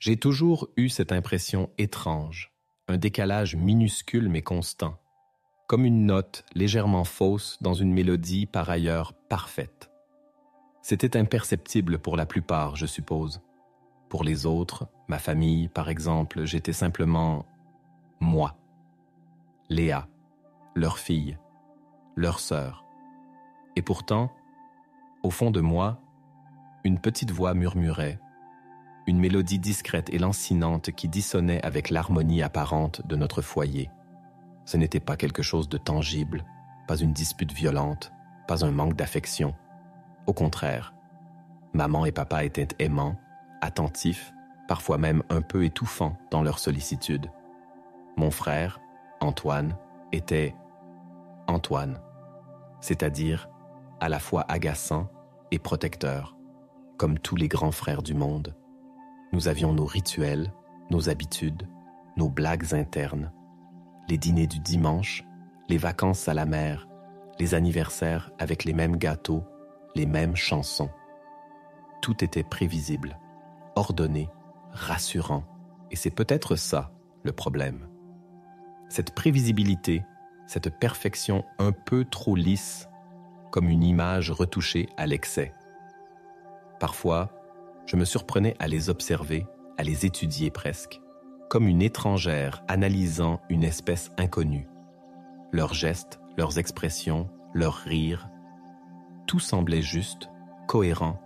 J'ai toujours eu cette impression étrange, un décalage minuscule mais constant, comme une note légèrement fausse dans une mélodie par ailleurs parfaite. C'était imperceptible pour la plupart, je suppose. Pour les autres, ma famille, par exemple, j'étais simplement moi. Léa, leur fille, leur sœur. Et pourtant, au fond de moi, une petite voix murmurait, une mélodie discrète et lancinante qui dissonnait avec l'harmonie apparente de notre foyer. Ce n'était pas quelque chose de tangible, pas une dispute violente, pas un manque d'affection. Au contraire, maman et papa étaient aimants, attentifs, parfois même un peu étouffants dans leur sollicitude. Mon frère, Antoine, était Antoine, c'est-à-dire à la fois agaçant et protecteur, comme tous les grands frères du monde. Nous avions nos rituels, nos habitudes, nos blagues internes, les dîners du dimanche, les vacances à la mer, les anniversaires avec les mêmes gâteaux, les mêmes chansons. Tout était prévisible, ordonné, rassurant, et c'est peut-être ça le problème. Cette prévisibilité, cette perfection un peu trop lisse, comme une image retouchée à l'excès. Parfois, je me surprenais à les observer, à les étudier presque, comme une étrangère analysant une espèce inconnue. Leurs gestes, leurs expressions, leurs rires, tout semblait juste, cohérent,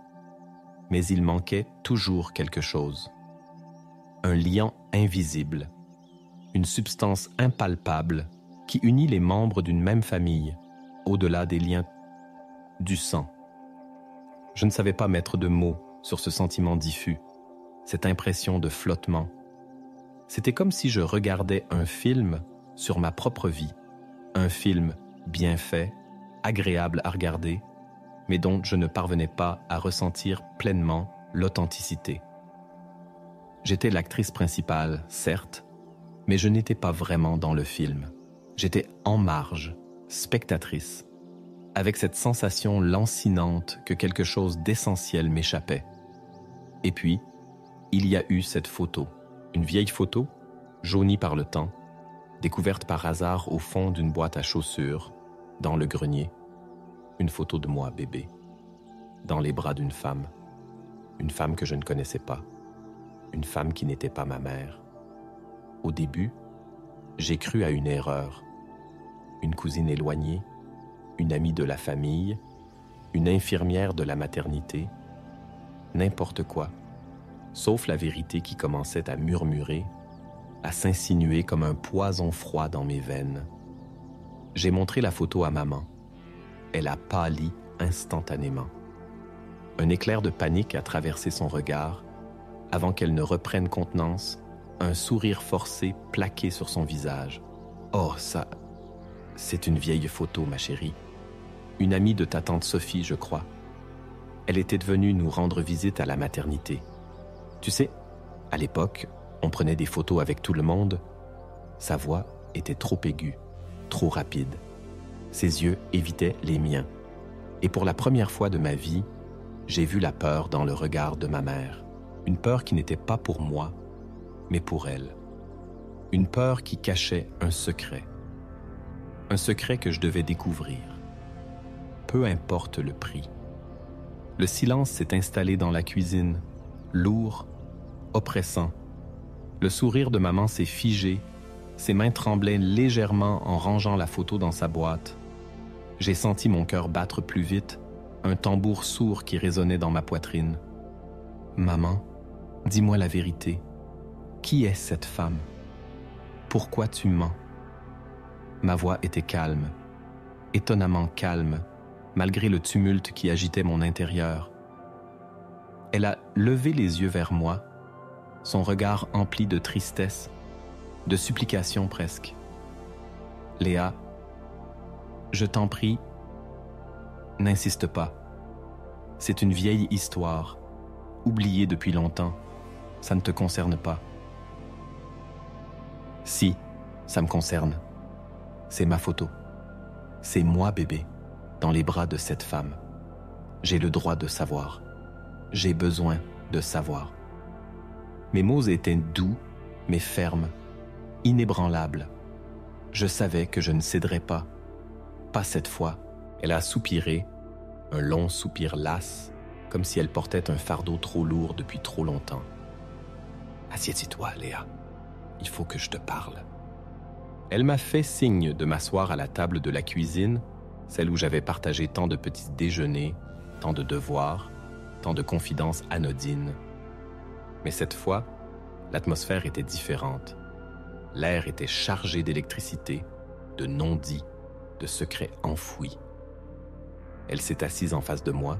mais il manquait toujours quelque chose. Un liant invisible, une substance impalpable qui unit les membres d'une même famille, au-delà des liens du sang. Je ne savais pas mettre de mots sur ce sentiment diffus, cette impression de flottement. C'était comme si je regardais un film sur ma propre vie, un film bien fait, agréable à regarder, mais dont je ne parvenais pas à ressentir pleinement l'authenticité. J'étais l'actrice principale, certes, mais je n'étais pas vraiment dans le film. J'étais en marge, spectatrice, avec cette sensation lancinante que quelque chose d'essentiel m'échappait. Et puis, il y a eu cette photo, une vieille photo, jaunie par le temps, découverte par hasard au fond d'une boîte à chaussures, dans le grenier. Une photo de moi, bébé, dans les bras d'une femme que je ne connaissais pas, une femme qui n'était pas ma mère. Au début, j'ai cru à une erreur, une cousine éloignée, une amie de la famille, une infirmière de la maternité, n'importe quoi, sauf la vérité qui commençait à murmurer, à s'insinuer comme un poison froid dans mes veines. J'ai montré la photo à maman. Elle a pâli instantanément. Un éclair de panique a traversé son regard avant qu'elle ne reprenne contenance, un sourire forcé plaqué sur son visage. « Oh, ça, c'est une vieille photo, ma chérie. Une amie de ta tante Sophie, je crois. Elle était venue nous rendre visite à la maternité. Tu sais, à l'époque, on prenait des photos avec tout le monde. Sa voix était trop aiguë, trop rapide. Ses yeux évitaient les miens. Et pour la première fois de ma vie, j'ai vu la peur dans le regard de ma mère. Une peur qui n'était pas pour moi, mais pour elle. Une peur qui cachait un secret. Un secret que je devais découvrir. Peu importe le prix. Le silence s'est installé dans la cuisine, lourd, oppressant. Le sourire de maman s'est figé, ses mains tremblaient légèrement en rangeant la photo dans sa boîte. J'ai senti mon cœur battre plus vite, un tambour sourd qui résonnait dans ma poitrine. « Maman, dis-moi la vérité. Qui est cette femme? Pourquoi tu mens? » Ma voix était calme, étonnamment calme, malgré le tumulte qui agitait mon intérieur. Elle a levé les yeux vers moi, son regard empli de tristesse, de supplication presque. « Léa, je t'en prie, n'insiste pas. C'est une vieille histoire, oubliée depuis longtemps. Ça ne te concerne pas. » Si, ça me concerne. C'est ma photo. C'est moi, bébé, dans les bras de cette femme. J'ai le droit de savoir. J'ai besoin de savoir. Mes mots étaient doux, mais fermes, inébranlables. Je savais que je ne céderais pas. Pas cette fois. Elle a soupiré, un long soupir las, comme si elle portait un fardeau trop lourd depuis trop longtemps. « Assieds-toi, Léa. Il faut que je te parle. » Elle m'a fait signe de m'asseoir à la table de la cuisine, celle où j'avais partagé tant de petits déjeuners, tant de devoirs, tant de confidences anodines. Mais cette fois, l'atmosphère était différente. L'air était chargé d'électricité, de non-dits, de secrets enfouis. Elle s'est assise en face de moi,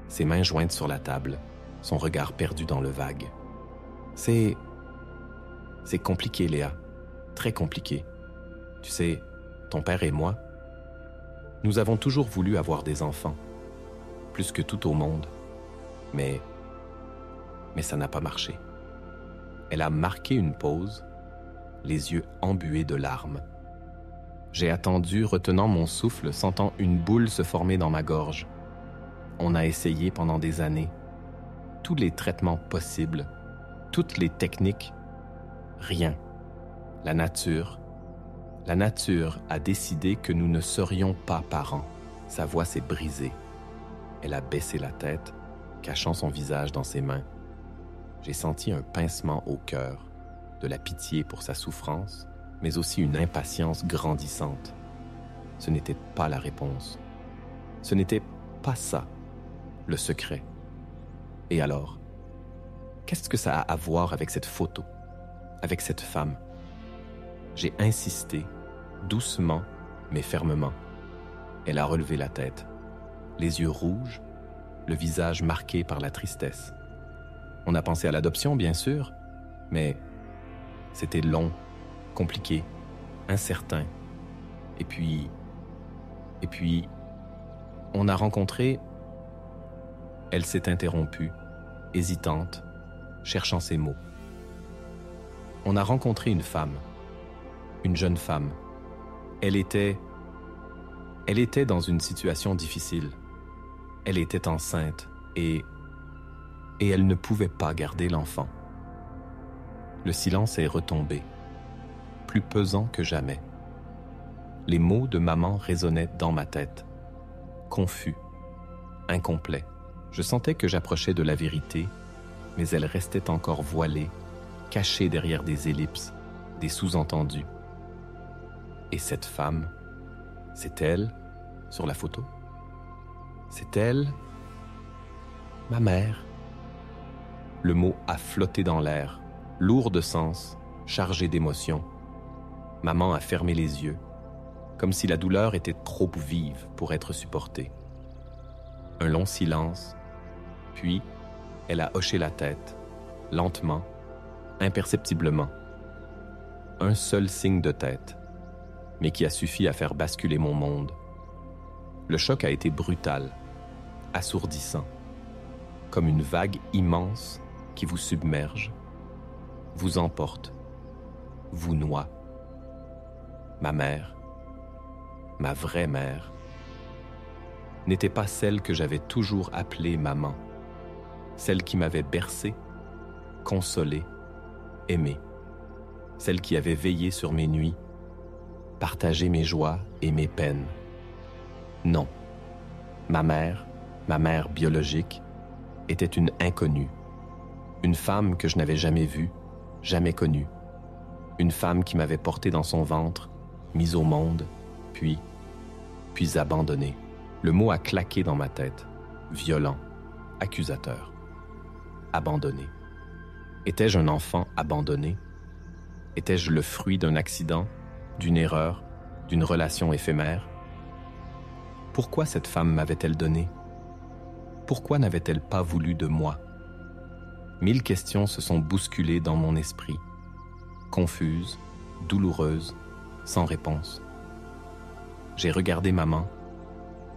ses mains jointes sur la table, son regard perdu dans le vague. C'est compliqué, Léa. Très compliqué. Tu sais, ton père et moi, nous avons toujours voulu avoir des enfants, plus que tout au monde. Mais ça n'a pas marché. Elle a marqué une pause, les yeux embués de larmes. J'ai attendu, retenant mon souffle, sentant une boule se former dans ma gorge. On a essayé pendant des années, tous les traitements possibles, toutes les techniques. Rien. La nature a décidé que nous ne serions pas parents. Sa voix s'est brisée. Elle a baissé la tête, cachant son visage dans ses mains. J'ai senti un pincement au cœur, de la pitié pour sa souffrance, mais aussi une impatience grandissante. Ce n'était pas la réponse. Ce n'était pas ça, le secret. Et alors, qu'est-ce que ça a à voir avec cette photo, avec cette femme? J'ai insisté, doucement mais fermement. Elle a relevé la tête, les yeux rouges, le visage marqué par la tristesse. On a pensé à l'adoption, bien sûr, mais c'était long, compliqué, incertain. Et puis, on a rencontré... Elle s'est interrompue, hésitante, cherchant ses mots. On a rencontré une femme, une jeune femme. Elle était dans une situation difficile. Elle était enceinte et elle ne pouvait pas garder l'enfant. Le silence est retombé, plus pesant que jamais. Les mots de maman résonnaient dans ma tête, confus, incomplets. Je sentais que j'approchais de la vérité, mais elle restait encore voilée, cachée derrière des ellipses, des sous-entendus. Et cette femme, c'est elle, sur la photo? C'est elle, ma mère. Le mot a flotté dans l'air, lourd de sens, chargé d'émotions. Maman a fermé les yeux, comme si la douleur était trop vive pour être supportée. Un long silence, puis elle a hoché la tête, lentement, imperceptiblement. Un seul signe de tête, mais qui a suffi à faire basculer mon monde. Le choc a été brutal, assourdissant, comme une vague immense qui vous submerge, vous emporte, vous noie. Ma mère, ma vraie mère, n'était pas celle que j'avais toujours appelée maman, celle qui m'avait bercé, consolé, aimé, celle qui avait veillé sur mes nuits, partagé mes joies et mes peines. Non, ma mère biologique, était une inconnue, une femme que je n'avais jamais vue, jamais connue, une femme qui m'avait porté dans son ventre, mise au monde, puis abandonnée. Le mot a claqué dans ma tête, violent, accusateur. Abandonné. Étais-je un enfant abandonné? Étais-je le fruit d'un accident, d'une erreur, d'une relation éphémère? Pourquoi cette femme m'avait-elle donné? Pourquoi n'avait-elle pas voulu de moi? 1000 questions se sont bousculées dans mon esprit, confuses, douloureuses, sans réponse. J'ai regardé maman,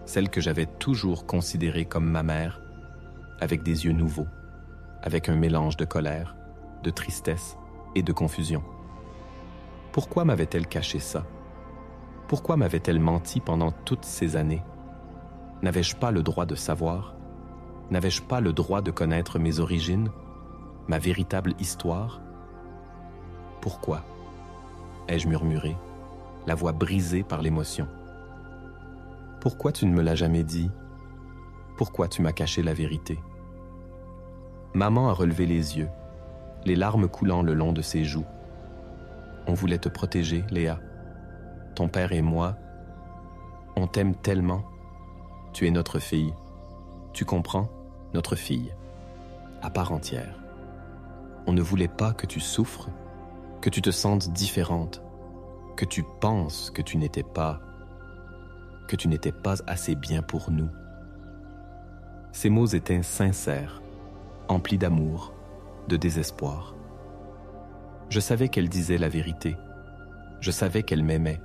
celle que j'avais toujours considérée comme ma mère, avec des yeux nouveaux, avec un mélange de colère, de tristesse et de confusion. Pourquoi m'avait-elle caché ça? Pourquoi m'avait-elle menti pendant toutes ces années? N'avais-je pas le droit de savoir? N'avais-je pas le droit de connaître mes origines? ma véritable histoire? Pourquoi? Ai-je murmuré, la voix brisée par l'émotion. Pourquoi tu ne me l'as jamais dit? Pourquoi tu m'as caché la vérité? Maman a relevé les yeux, les larmes coulant le long de ses joues. On voulait te protéger, Léa. Ton père et moi, on t'aime tellement. Tu es notre fille. Tu comprends? Notre fille. À part entière. On ne voulait pas que tu souffres, que tu te sentes différente, que tu penses que tu n'étais pas assez bien pour nous. Ces mots étaient sincères, emplis d'amour, de désespoir. Je savais qu'elle disait la vérité. Je savais qu'elle m'aimait,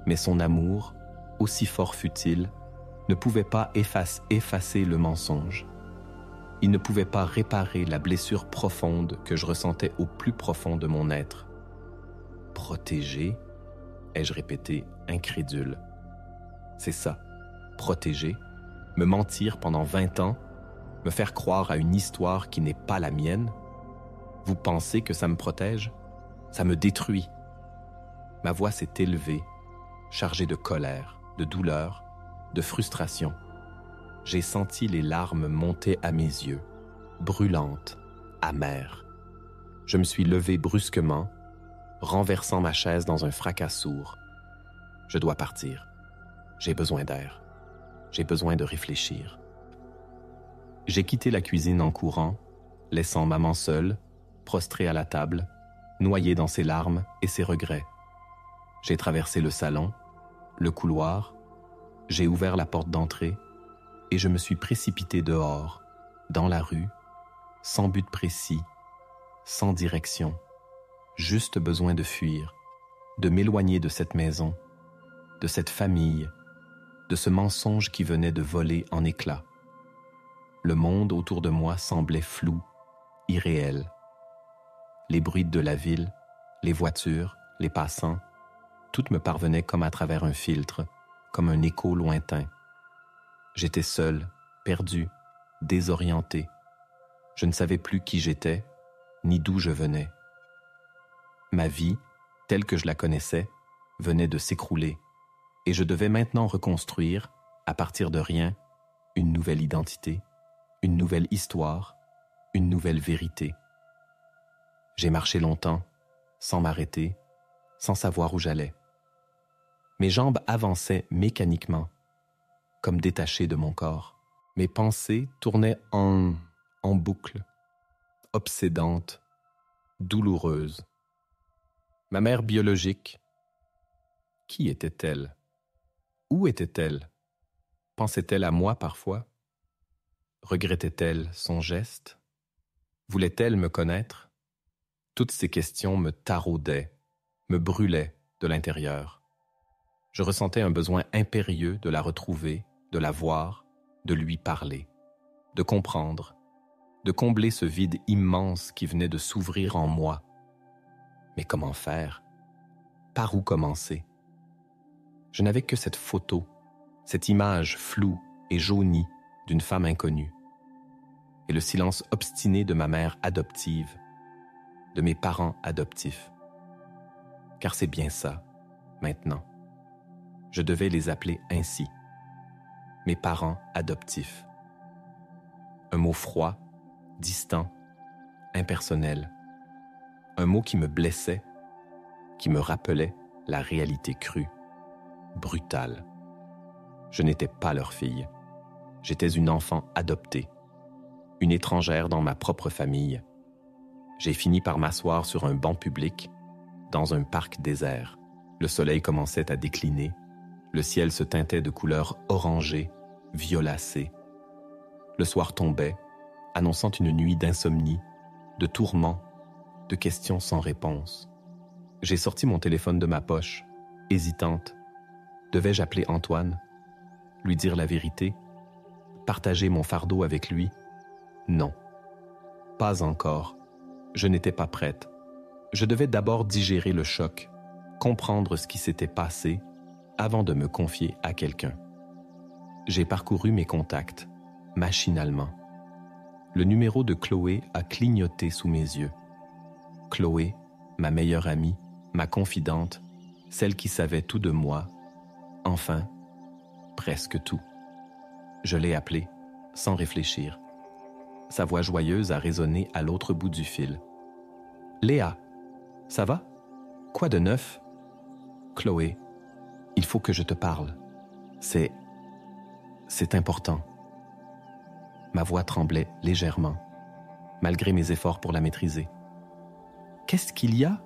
mais son amour, aussi fort fût-il, ne pouvait pas effacer le mensonge. Il ne pouvait pas réparer la blessure profonde que je ressentais au plus profond de mon être. Protéger, ai-je répété, incrédule. C'est ça, protéger, me mentir pendant 20 ans, me faire croire à une histoire qui n'est pas la mienne. Vous pensez que ça me protège? Ça me détruit. Ma voix s'est élevée, chargée de colère, de douleur, de frustration. J'ai senti les larmes monter à mes yeux, brûlantes, amères. Je me suis levé brusquement, renversant ma chaise dans un fracas sourd. Je dois partir. J'ai besoin d'air. J'ai besoin de réfléchir. J'ai quitté la cuisine en courant, laissant maman seule, prostrée à la table, noyée dans ses larmes et ses regrets. J'ai traversé le salon, le couloir, j'ai ouvert la porte d'entrée et je me suis précipité dehors, dans la rue, sans but précis, sans direction, juste besoin de fuir, de m'éloigner de cette maison, de cette famille, de ce mensonge qui venait de voler en éclats. Le monde autour de moi semblait flou, irréel. Les bruits de la ville, les voitures, les passants, tout me parvenait comme à travers un filtre, comme un écho lointain. J'étais seul, perdu, désorienté. Je ne savais plus qui j'étais, ni d'où je venais. Ma vie, telle que je la connaissais, venait de s'écrouler, et je devais maintenant reconstruire, à partir de rien, une nouvelle identité, une nouvelle histoire, une nouvelle vérité. J'ai marché longtemps, sans m'arrêter, sans savoir où j'allais. Mes jambes avançaient mécaniquement, comme détachées de mon corps. Mes pensées tournaient en boucle, obsédantes, douloureuses. Ma mère biologique, qui était-elle? Où était-elle? Pensait-elle à moi parfois? Regrettait-elle son geste? Voulait-elle me connaître? Toutes ces questions me taraudaient, me brûlaient de l'intérieur. Je ressentais un besoin impérieux de la retrouver, de la voir, de lui parler, de comprendre, de combler ce vide immense qui venait de s'ouvrir en moi. Mais comment faire? Par où commencer? Je n'avais que cette photo, cette image floue et jaunie d'une femme inconnue, et le silence obstiné de ma mère adoptive, de mes parents adoptifs. Car c'est bien ça, maintenant. Je devais les appeler ainsi. Mes parents adoptifs. Un mot froid, distant, impersonnel. Un mot qui me blessait, qui me rappelait la réalité crue, brutale. Je n'étais pas leur fille. J'étais une enfant adoptée, une étrangère dans ma propre famille. J'ai fini par m'asseoir sur un banc public, dans un parc désert. Le soleil commençait à décliner. Le ciel se teintait de couleurs orangées, violacées. Le soir tombait, annonçant une nuit d'insomnie, de tourments, de questions sans réponse. J'ai sorti mon téléphone de ma poche, hésitante. Devais-je appeler Antoine? Lui dire la vérité? Partager mon fardeau avec lui? Non. Pas encore. Je n'étais pas prête. Je devais d'abord digérer le choc, comprendre ce qui s'était passé avant de me confier à quelqu'un. J'ai parcouru mes contacts, machinalement. Le numéro de Chloé a clignoté sous mes yeux. Chloé, ma meilleure amie, ma confidente, celle qui savait tout de moi, enfin, presque tout. Je l'ai appelée, sans réfléchir. Sa voix joyeuse a résonné à l'autre bout du fil. « Léa, ça va? Quoi de neuf? » « Chloé, il faut que je te parle. C'est important. » Ma voix tremblait légèrement, malgré mes efforts pour la maîtriser. « Qu'est-ce qu'il y a?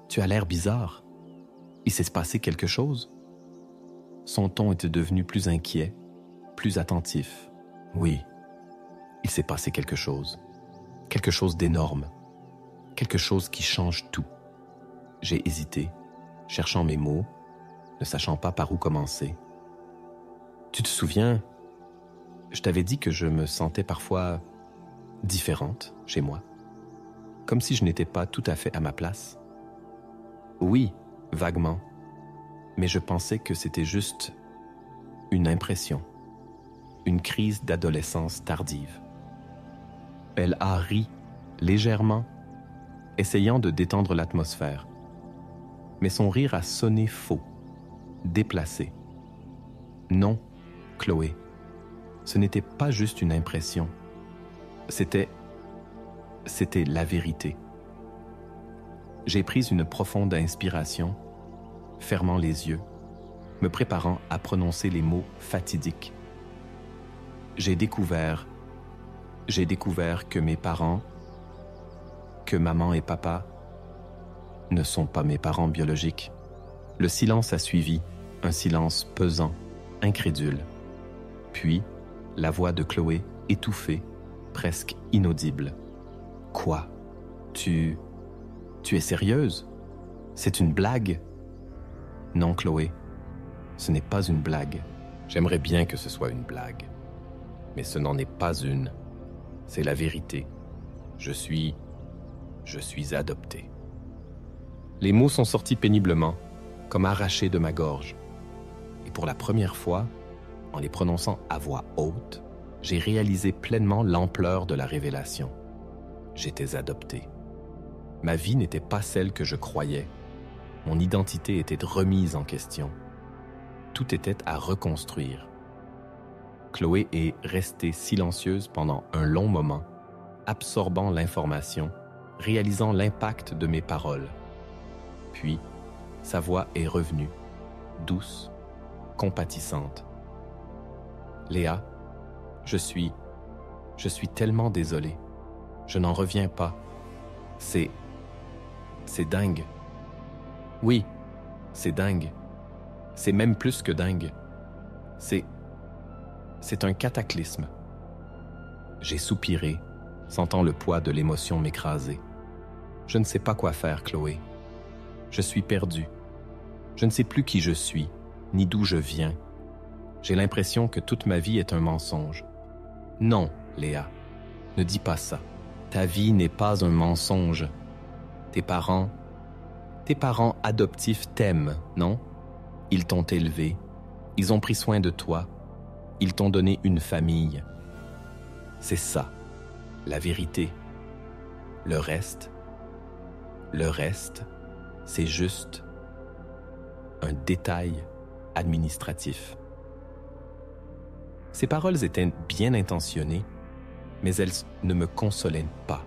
Tu as l'air bizarre. Il s'est passé quelque chose? » Son ton était devenu plus inquiet, plus attentif. « Oui, il s'est passé quelque chose d'énorme, quelque chose qui change tout. » J'ai hésité, cherchant mes mots, ne sachant pas par où commencer. « Tu te souviens, je t'avais dit que je me sentais parfois différente chez moi, comme si je n'étais pas tout à fait à ma place. » Oui, vaguement, mais je pensais que c'était juste une impression, une crise d'adolescence tardive. Elle a ri légèrement, essayant de détendre l'atmosphère. Mais son rire a sonné faux, déplacé. Non, Chloé, ce n'était pas juste une impression. C'était la vérité. J'ai pris une profonde inspiration, fermant les yeux, me préparant à prononcer les mots fatidiques. J'ai découvert que mes parents, que maman et papa, ne sont pas mes parents biologiques. Le silence a suivi, un silence pesant, incrédule. Puis, la voix de Chloé, étouffée, presque inaudible. « Quoi? Tu es sérieuse? C'est une blague? » « Non, Chloé, ce n'est pas une blague. J'aimerais bien que ce soit une blague. Mais ce n'en est pas une. C'est la vérité. Je suis adopté. » Les mots sont sortis péniblement, comme arrachés de ma gorge. Et pour la première fois, en les prononçant à voix haute, j'ai réalisé pleinement l'ampleur de la révélation. J'étais adopté. Ma vie n'était pas celle que je croyais. Mon identité était remise en question. Tout était à reconstruire. Chloé est restée silencieuse pendant un long moment, absorbant l'information, réalisant l'impact de mes paroles. Puis, sa voix est revenue, douce, compatissante. « Léa, je suis tellement désolé. Je n'en reviens pas. C'est dingue. Oui, c'est dingue. C'est même plus que dingue. C'est un cataclysme. » J'ai soupiré, sentant le poids de l'émotion m'écraser. Je ne sais pas quoi faire, Chloé. Je suis perdu. Je ne sais plus qui je suis, ni d'où je viens. J'ai l'impression que toute ma vie est un mensonge. Non, Léa, ne dis pas ça. Ta vie n'est pas un mensonge. Tes parents adoptifs t'aiment, non? Ils t'ont élevé, ils ont pris soin de toi, ils t'ont donné une famille. C'est ça, la vérité. Le reste, c'est juste un détail administratif. Ces paroles étaient bien intentionnées, mais elles ne me consolaient pas.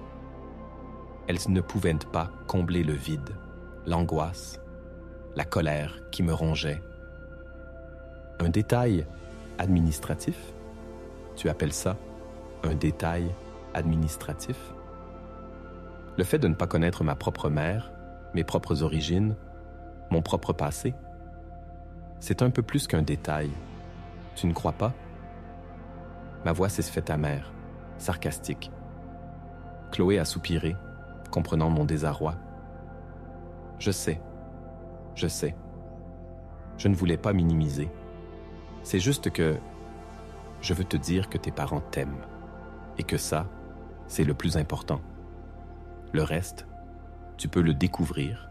Elles ne pouvaient pas combler le vide, l'angoisse, la colère qui me rongeait. Un détail administratif? Tu appelles ça un détail administratif? Le fait de ne pas connaître ma propre mère, mes propres origines, mon propre passé, c'est un peu plus qu'un détail. Tu ne crois pas? Ma voix s'est faite amère, sarcastique. Chloé a soupiré, comprenant mon désarroi. Je sais. Je ne voulais pas minimiser. C'est juste que je veux te dire que tes parents t'aiment et que ça, c'est le plus important. Le reste, tu peux le découvrir,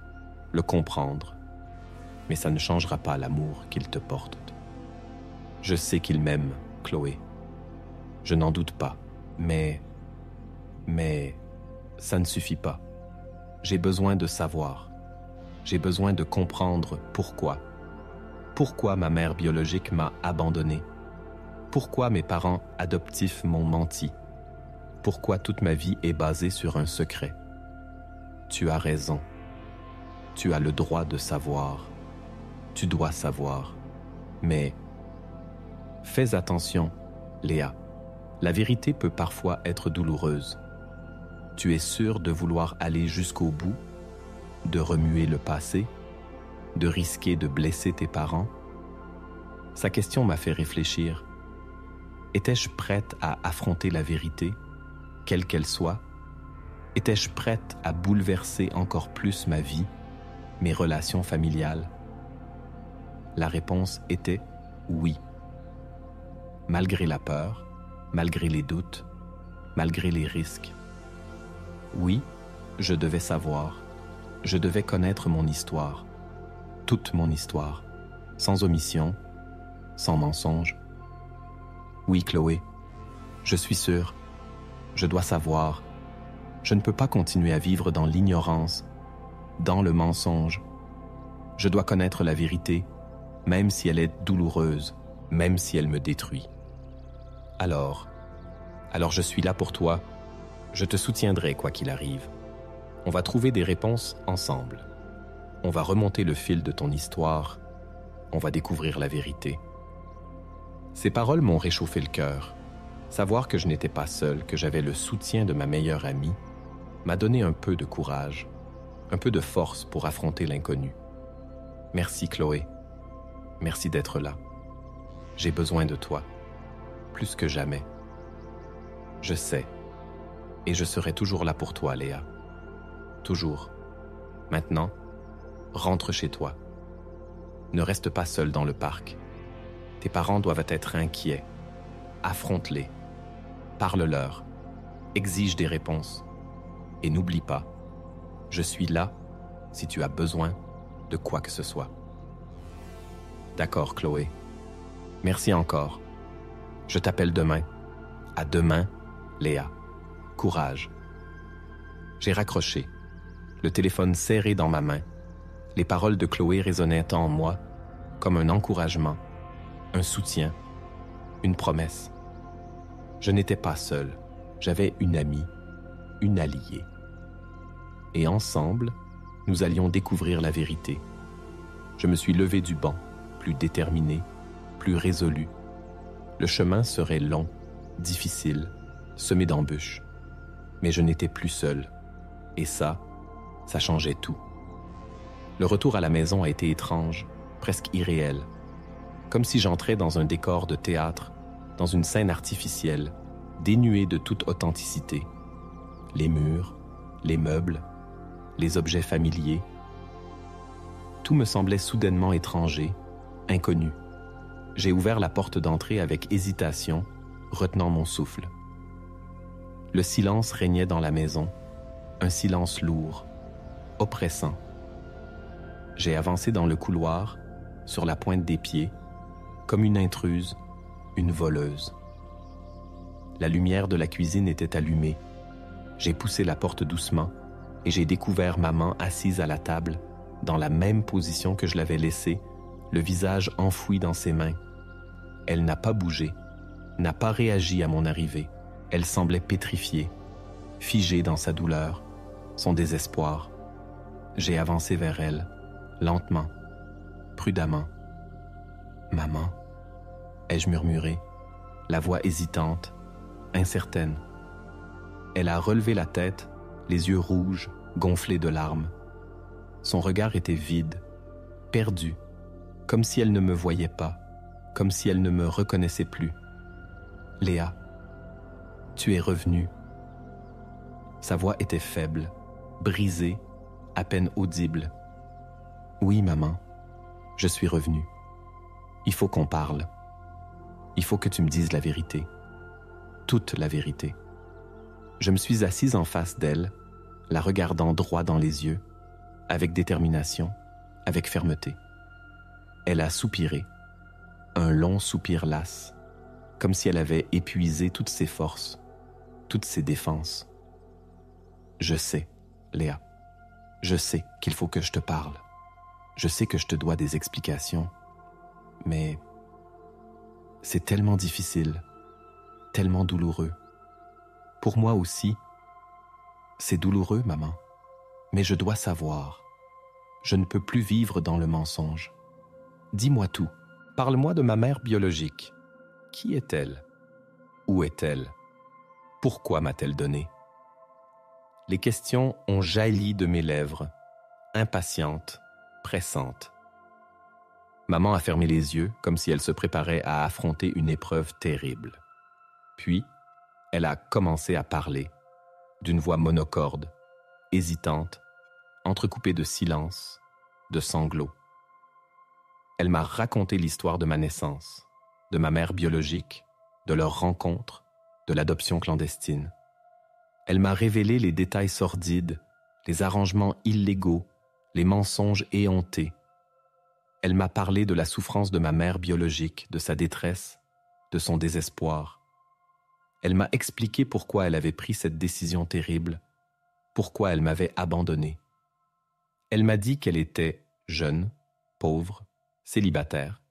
le comprendre, mais ça ne changera pas l'amour qu'ils te portent. Je sais qu'ils m'aiment, Chloé. Je n'en doute pas, mais Mais ça ne suffit pas. J'ai besoin de savoir. J'ai besoin de comprendre pourquoi. Pourquoi ma mère biologique m'a abandonné? Pourquoi mes parents adoptifs m'ont menti? Pourquoi toute ma vie est basée sur un secret? Tu as raison. Tu as le droit de savoir. Tu dois savoir. Mais fais attention, Léa. La vérité peut parfois être douloureuse. Tu es sûre de vouloir aller jusqu'au bout, de remuer le passé, de risquer de blesser tes parents? Sa question m'a fait réfléchir. Étais-je prête à affronter la vérité, quelle qu'elle soit? Étais-je prête à bouleverser encore plus ma vie, mes relations familiales? La réponse était oui. Malgré la peur, malgré les doutes, malgré les risques. Oui, je devais savoir. Je devais connaître mon histoire. Toute mon histoire. Sans omission, sans mensonge. Oui, Chloé, je suis sûre. Je dois savoir. Je ne peux pas continuer à vivre dans l'ignorance, dans le mensonge. Je dois connaître la vérité, même si elle est douloureuse, même si elle me détruit. Alors je suis là pour toi. Je te soutiendrai quoi qu'il arrive. On va trouver des réponses ensemble. On va remonter le fil de ton histoire. On va découvrir la vérité. Ces paroles m'ont réchauffé le cœur. Savoir que je n'étais pas seul, que j'avais le soutien de ma meilleure amie, m'a donné un peu de courage, un peu de force pour affronter l'inconnu. Merci Chloé. Merci d'être là. J'ai besoin de toi, plus que jamais. Je sais, et je serai toujours là pour toi, Léa. Toujours. Maintenant, rentre chez toi. Ne reste pas seul dans le parc. Tes parents doivent être inquiets. Affronte-les. Parle-leur. Exige des réponses. Et n'oublie pas, je suis là si tu as besoin de quoi que ce soit. D'accord, Chloé. Merci encore. Je t'appelle demain. À demain, Léa. Courage. J'ai raccroché, le téléphone serré dans ma main. Les paroles de Chloé résonnaient en moi comme un encouragement, un soutien, une promesse. Je n'étais pas seul. J'avais une amie, une alliée. Et ensemble, nous allions découvrir la vérité. Je me suis levé du banc, plus déterminé, plus résolu. Le chemin serait long, difficile, semé d'embûches. Mais je n'étais plus seul. Et ça changeait tout. Le retour à la maison a été étrange, presque irréel. Comme si j'entrais dans un décor de théâtre, dans une scène artificielle, dénuée de toute authenticité. Les murs, les meubles, les objets familiers. Tout me semblait soudainement étranger, inconnu. J'ai ouvert la porte d'entrée avec hésitation, retenant mon souffle. Le silence régnait dans la maison, un silence lourd, oppressant. J'ai avancé dans le couloir, sur la pointe des pieds, comme une intruse, une voleuse. La lumière de la cuisine était allumée. J'ai poussé la porte doucement et j'ai découvert maman assise à la table, dans la même position que je l'avais laissée, le visage enfoui dans ses mains. Elle n'a pas bougé, n'a pas réagi à mon arrivée. Elle semblait pétrifiée, figée dans sa douleur, son désespoir. J'ai avancé vers elle, lentement, prudemment. « Maman ?» ai-je murmuré, la voix hésitante, incertaine. Elle a relevé la tête, les yeux rouges, gonflés de larmes. Son regard était vide, perdu, comme si elle ne me voyait pas, comme si elle ne me reconnaissait plus. « Léa, tu es revenue. » Sa voix était faible, brisée, à peine audible. « Oui, maman, je suis revenue. Il faut qu'on parle. Il faut que tu me dises la vérité. Toute la vérité. » Je me suis assise en face d'elle, la regardant droit dans les yeux, avec détermination, avec fermeté. Elle a soupiré, un long soupir las, comme si elle avait épuisé toutes ses forces, toutes ses défenses. Je sais, Léa. Je sais qu'il faut que je te parle. Je sais que je te dois des explications. Mais c'est tellement difficile, tellement douloureux. Pour moi aussi, c'est douloureux, maman. Mais je dois savoir. Je ne peux plus vivre dans le mensonge. Dis-moi tout. Parle-moi de ma mère biologique. Qui est-elle? Où est-elle? Pourquoi m'a-t-elle donné? Les questions ont jailli de mes lèvres, impatientes, pressantes. Maman a fermé les yeux comme si elle se préparait à affronter une épreuve terrible. Puis, elle a commencé à parler, d'une voix monocorde, hésitante, entrecoupée de silence, de sanglots. Elle m'a raconté l'histoire de ma naissance, de ma mère biologique, de leur rencontre, de l'adoption clandestine. Elle m'a révélé les détails sordides, les arrangements illégaux, les mensonges éhontés. Elle m'a parlé de la souffrance de ma mère biologique, de sa détresse, de son désespoir. Elle m'a expliqué pourquoi elle avait pris cette décision terrible, pourquoi elle m'avait abandonné. Elle m'a dit qu'elle était jeune, pauvre, célibataire,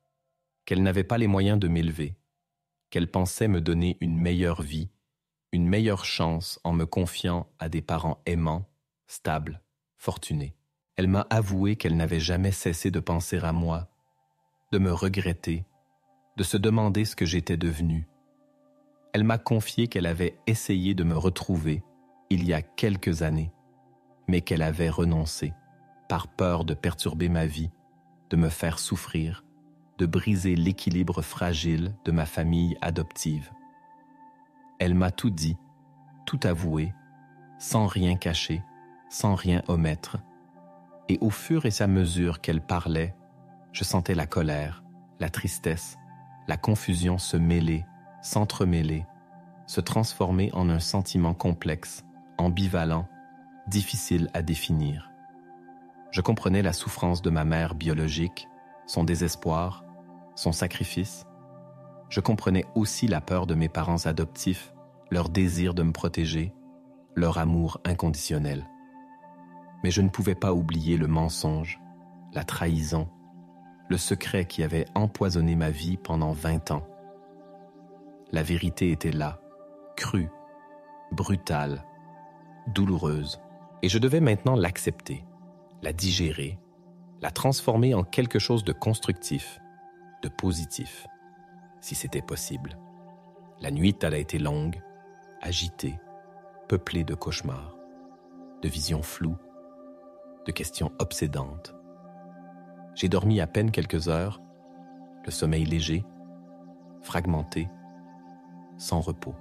qu'elle n'avait pas les moyens de m'élever, qu'elle pensait me donner une meilleure vie, une meilleure chance en me confiant à des parents aimants, stables, fortunés. Elle m'a avoué qu'elle n'avait jamais cessé de penser à moi, de me regretter, de se demander ce que j'étais devenu. Elle m'a confié qu'elle avait essayé de me retrouver il y a quelques années, mais qu'elle avait renoncé, par peur de perturber ma vie, de me faire souffrir, de briser l'équilibre fragile de ma famille adoptive. Elle m'a tout dit, tout avoué, sans rien cacher, sans rien omettre. Et au fur et à mesure qu'elle parlait, je sentais la colère, la tristesse, la confusion se mêler, s'entremêler, se transformer en un sentiment complexe, ambivalent, difficile à définir. Je comprenais la souffrance de ma mère biologique, son désespoir, son sacrifice. Je comprenais aussi la peur de mes parents adoptifs, leur désir de me protéger, leur amour inconditionnel. Mais je ne pouvais pas oublier le mensonge, la trahison, le secret qui avait empoisonné ma vie pendant 20 ans. La vérité était là, crue, brutale, douloureuse, et je devais maintenant l'accepter, la digérer, la transformer en quelque chose de constructif, de positif, si c'était possible. La nuit, elle a été longue, agitée, peuplée de cauchemars, de visions floues, de questions obsédantes. J'ai dormi à peine quelques heures, le sommeil léger, fragmenté, sans repos.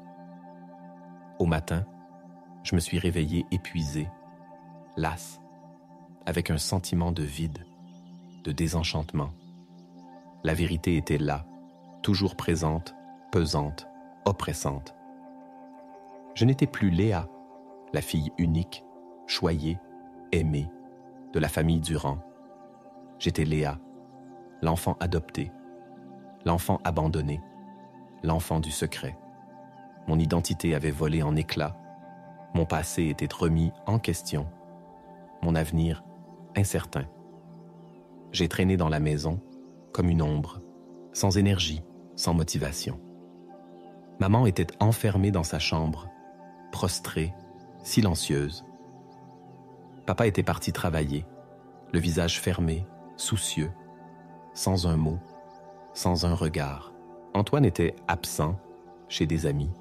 Au matin, je me suis réveillé épuisé, lasse, avec un sentiment de vide, de désenchantement. La vérité était là, toujours présente, pesante, oppressante. Je n'étais plus Léa, la fille unique, choyée, aimée, de la famille Durand. J'étais Léa, l'enfant adopté, l'enfant abandonné, l'enfant du secret. Mon identité avait volé en éclats, mon passé était remis en question, mon avenir incertain. J'ai traîné dans la maison comme une ombre, sans énergie, sans motivation. Maman était enfermée dans sa chambre, prostrée, silencieuse. Papa était parti travailler, le visage fermé, soucieux, sans un mot, sans un regard. Antoine était absent, chez des amis,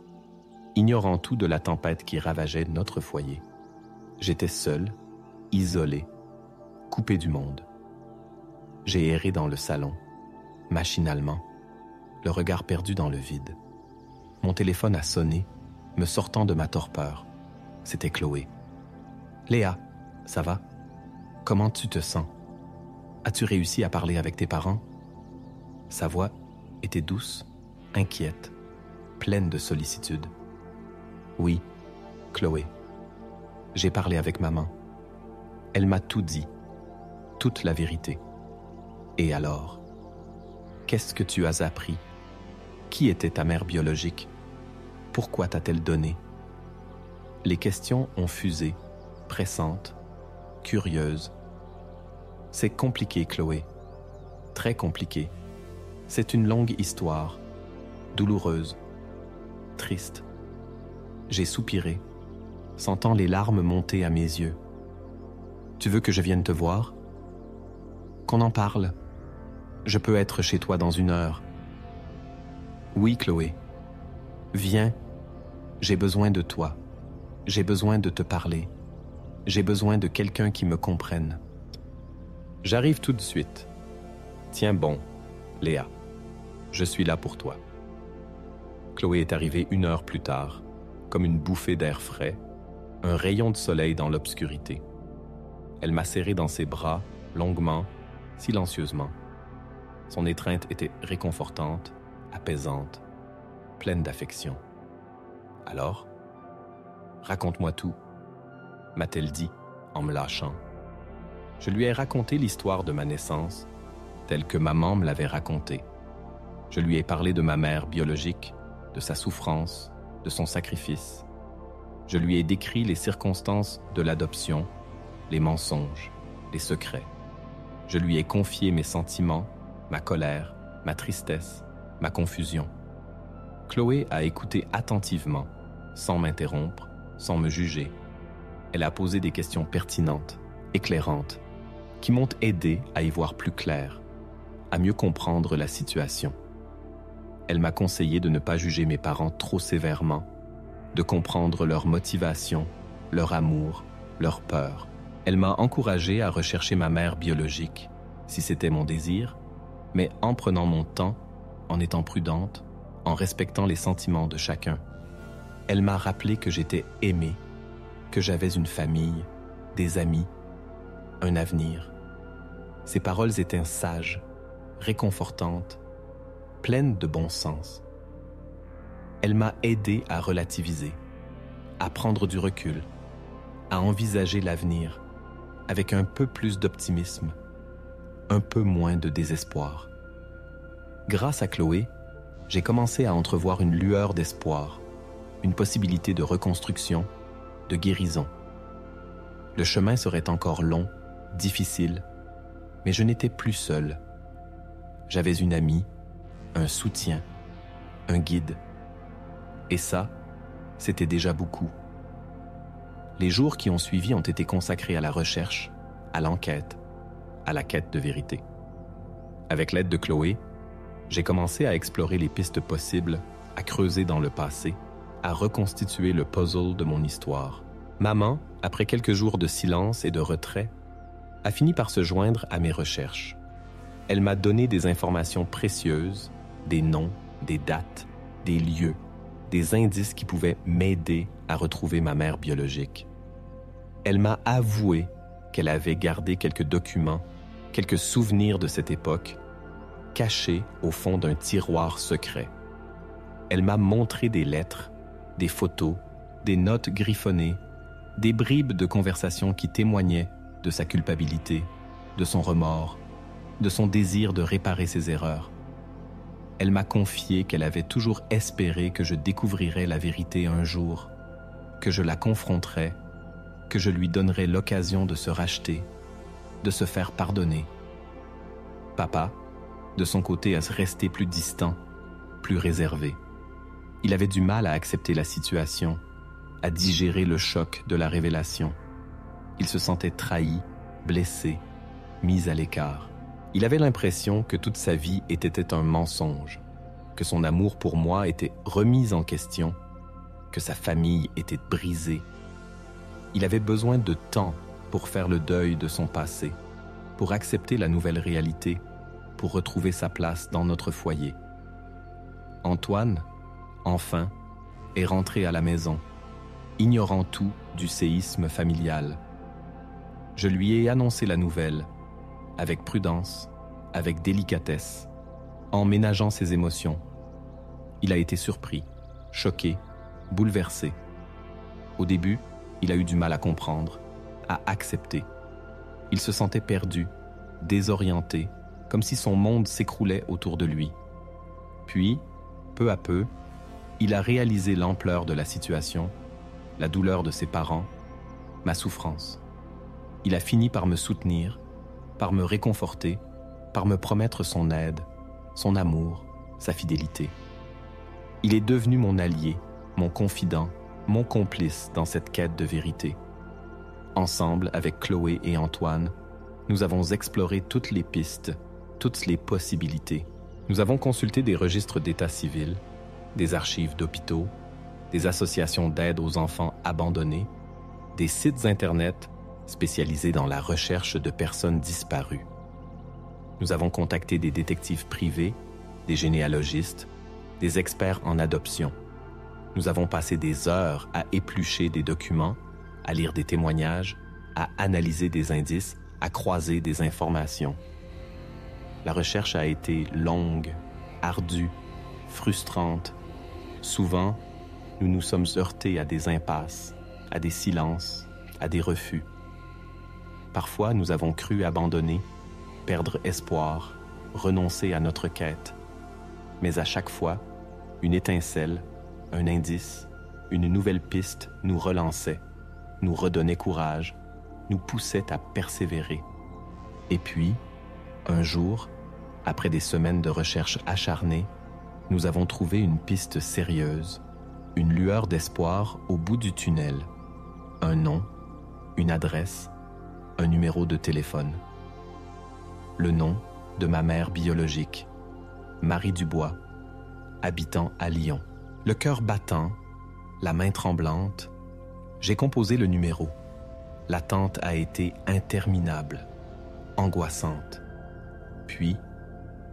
ignorant tout de la tempête qui ravageait notre foyer. J'étais seul, isolé, coupé du monde. J'ai erré dans le salon, machinalement, le regard perdu dans le vide. Mon téléphone a sonné, me sortant de ma torpeur. C'était Chloé. « Léa, ça va? Comment tu te sens? As-tu réussi à parler avec tes parents? » Sa voix était douce, inquiète, pleine de sollicitude. « Oui, Chloé. J'ai parlé avec maman. Elle m'a tout dit, toute la vérité. Et alors? Qu'est-ce que tu as appris? Qui était ta mère biologique? Pourquoi t'a-t-elle donné? » Les questions ont fusé, pressante, curieuse. C'est compliqué, Chloé. Très compliqué. C'est une longue histoire, douloureuse, triste. J'ai soupiré, sentant les larmes monter à mes yeux. Tu veux que je vienne te voir? Qu'on en parle. Je peux être chez toi dans 1 heure. Oui, Chloé. Viens. J'ai besoin de toi. J'ai besoin de te parler. J'ai besoin de quelqu'un qui me comprenne. J'arrive tout de suite. Tiens bon, Léa. Je suis là pour toi. Chloé est arrivée 1 heure plus tard, comme une bouffée d'air frais, un rayon de soleil dans l'obscurité. Elle m'a serré dans ses bras, longuement, silencieusement. Son étreinte était réconfortante, apaisante, pleine d'affection. Alors, raconte-moi tout, m'a-t-elle dit en me lâchant. Je lui ai raconté l'histoire de ma naissance, telle que maman me l'avait racontée. Je lui ai parlé de ma mère biologique, de sa souffrance, de son sacrifice. Je lui ai décrit les circonstances de l'adoption, les mensonges, les secrets. Je lui ai confié mes sentiments, ma colère, ma tristesse, ma confusion. Chloé a écouté attentivement, sans m'interrompre, sans me juger. Elle a posé des questions pertinentes, éclairantes, qui m'ont aidé à y voir plus clair, à mieux comprendre la situation. Elle m'a conseillé de ne pas juger mes parents trop sévèrement, de comprendre leur motivation, leur amour, leur peur. Elle m'a encouragé à rechercher ma mère biologique, si c'était mon désir, mais en prenant mon temps, en étant prudente, en respectant les sentiments de chacun. Elle m'a rappelé que j'étais aimée, que j'avais une famille, des amis, un avenir. Ses paroles étaient sages, réconfortantes, pleines de bon sens. Elle m'a aidé à relativiser, à prendre du recul, à envisager l'avenir avec un peu plus d'optimisme, un peu moins de désespoir. Grâce à Chloé, j'ai commencé à entrevoir une lueur d'espoir, une possibilité de reconstruction, de guérison. Le chemin serait encore long, difficile, mais je n'étais plus seul. J'avais une amie, un soutien, un guide. Et ça, c'était déjà beaucoup. Les jours qui ont suivi ont été consacrés à la recherche, à l'enquête, à la quête de vérité. Avec l'aide de Chloé, j'ai commencé à explorer les pistes possibles, à creuser dans le passé, à reconstituer le puzzle de mon histoire. Maman, après quelques jours de silence et de retrait, a fini par se joindre à mes recherches. Elle m'a donné des informations précieuses, des noms, des dates, des lieux, des indices qui pouvaient m'aider à retrouver ma mère biologique. Elle m'a avoué qu'elle avait gardé quelques documents, quelques souvenirs de cette époque, cachés au fond d'un tiroir secret. Elle m'a montré des lettres, des photos, des notes griffonnées, des bribes de conversations qui témoignaient de sa culpabilité, de son remords, de son désir de réparer ses erreurs. Elle m'a confié qu'elle avait toujours espéré que je découvrirais la vérité un jour, que je la confronterais, que je lui donnerais l'occasion de se racheter, de se faire pardonner. Papa, de son côté, a resté plus distant, plus réservé. Il avait du mal à accepter la situation, à digérer le choc de la révélation. Il se sentait trahi, blessé, mis à l'écart. Il avait l'impression que toute sa vie était un mensonge, que son amour pour moi était remis en question, que sa famille était brisée. Il avait besoin de temps pour faire le deuil de son passé, pour accepter la nouvelle réalité, pour retrouver sa place dans notre foyer. Antoine, enfin, est rentré à la maison, ignorant tout du séisme familial. Je lui ai annoncé la nouvelle, avec prudence, avec délicatesse, en ménageant ses émotions. Il a été surpris, choqué, bouleversé. Au début, il a eu du mal à comprendre, à accepter. Il se sentait perdu, désorienté, comme si son monde s'écroulait autour de lui. Puis, peu à peu, il a réalisé l'ampleur de la situation, la douleur de ses parents, ma souffrance. Il a fini par me soutenir, par me réconforter, par me promettre son aide, son amour, sa fidélité. Il est devenu mon allié, mon confident, mon complice dans cette quête de vérité. Ensemble, avec Chloé et Antoine, nous avons exploré toutes les pistes, toutes les possibilités. Nous avons consulté des registres d'état civil, des archives d'hôpitaux, des associations d'aide aux enfants abandonnés, des sites Internet spécialisés dans la recherche de personnes disparues. Nous avons contacté des détectives privés, des généalogistes, des experts en adoption. Nous avons passé des heures à éplucher des documents, à lire des témoignages, à analyser des indices, à croiser des informations. La recherche a été longue, ardue, frustrante. Souvent, nous nous sommes heurtés à des impasses, à des silences, à des refus. Parfois, nous avons cru abandonner, perdre espoir, renoncer à notre quête. Mais à chaque fois, une étincelle, un indice, une nouvelle piste nous relançait, nous redonnait courage, nous poussait à persévérer. Et puis, un jour, après des semaines de recherche acharnée, nous avons trouvé une piste sérieuse, une lueur d'espoir au bout du tunnel, un nom, une adresse, un numéro de téléphone. Le nom de ma mère biologique, Marie Dubois, habitant à Lyon. Le cœur battant, la main tremblante, j'ai composé le numéro. L'attente a été interminable, angoissante. Puis,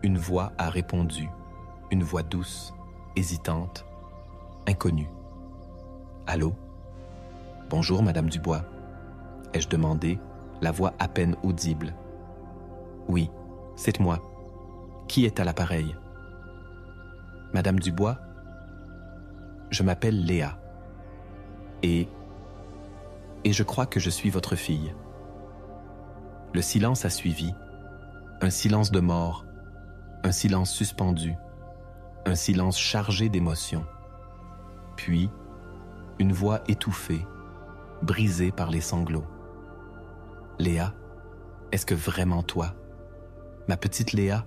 une voix a répondu, une voix douce, hésitante, inconnue. « Allô? Bonjour, Madame Dubois. » ai-je demandé, la voix à peine audible. « Oui, c'est moi. Qui est à l'appareil? » « Madame Dubois, je m'appelle Léa. Et je crois que je suis votre fille. » Le silence a suivi, un silence de mort, un silence suspendu, un silence chargé d'émotions. Puis, une voix étouffée, brisée par les sanglots. « Léa, est-ce que vraiment toi? Ma petite Léa? »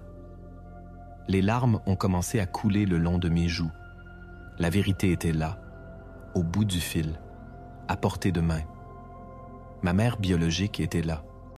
Les larmes ont commencé à couler le long de mes joues. La vérité était là, au bout du fil, à portée de main. Ma mère biologique était là.